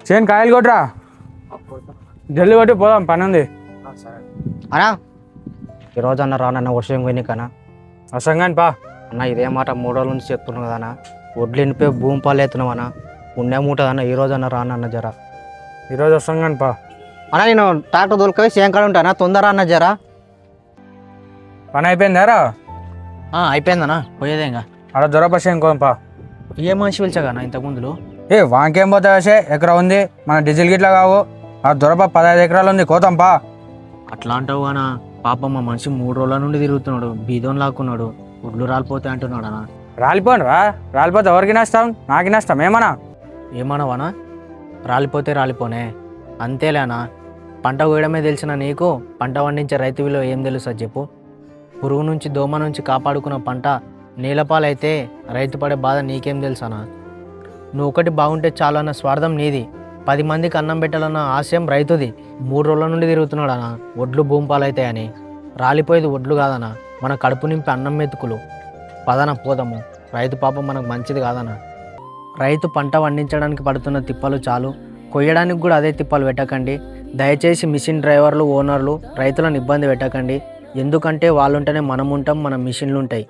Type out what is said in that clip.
చేను కాయలు కొట్టరా, జల్లి కొట్టి పోదాం, పని ఉంది. అన్నా ఈరోజు అన్న రానన్న వర్షం పోయినాకన్నా అసంగాని పా. అన్న ఇదే మాట 3 రోజుల నుంచి చెప్తున్నావు కదన్నా, వడ్లు ఎండిపోయి భూమి పాలు ఎత్తున్నావు అన్న, పుణ్యం ఉంటుంది అన్న. ఈరోజు అన్న రానన్న జరా. ఈరోజు వస్తాం పా. అన్న నేను ట్రాక్టర్ దొరికిపోయి సేంకాడ ఉంటానా, తొందర అన్న జరా. పని అయిపోయిందారా? అయిపోయిందన్నా, పోయేదే ఇంకా. అక్కడ దొరపసి ఇంకోం పా. ఏ మనిషి పిలిచాకన్నా ఇంతకుముందులు? ఏ వాంకేం పోతా వేసే, ఎకరా ఉంది, మన డీజిల్ గిట్లా కావు. ఆ దొరప 15 ఎకరాలు ఉంది, కోతాం పా. అట్లా అంటావు అన్నా, పాపం మా మనిషి 3 రోజుల నుండి తిరుగుతున్నాడు, బీదోని లాక్కున్నాడు, వడ్లు రాలిపోతే అంటున్నాడు అన్న. రాలిపోను రా, రాలిపోతే ఎవరికి నష్టం? నాకు నష్టం ఏమన్నా? ఏమన్నావనా? రాలిపోతే రాలిపోనే, అంతేలేనా. పంట కోయడమే తెలిసిన నీకు పంట పండించే రైతు విలువ ఏం తెలుస్తుంది చెప్పు? పురుగు నుంచి దోమ నుంచి కాపాడుకున్న పంట నీలపాలైతే రైతు పడే బాధ నీకేం తెలుసానా? నువ్వు ఒకటి బాగుంటే చాలు అన్న స్వార్థం నీది, 10 మందికి అన్నం పెట్టాలన్న ఆశయం రైతుది. 3 రోజుల నుండి తిరుగుతున్నాడనా వడ్లు భూమి పాలైతాయని. రాలిపోయేది వడ్లు కాదనా, మన కడుపు నింపి అన్నం మెతుకులు. పదన పోదాము, రైతు పాపం మనకు మంచిది కాదనా. రైతు పంట పండించడానికి పడుతున్న తిప్పలు చాలు, కొయ్యడానికి కూడా అదే తిప్పలు పెట్టకండి. దయచేసి మిషన్ డ్రైవర్లు, ఓనర్లు రైతులను ఇబ్బంది పెట్టకండి. ఎందుకంటే వాళ్ళు ఉంటేనే మనం ఉంటాం, మన మిషన్లు ఉంటాయి.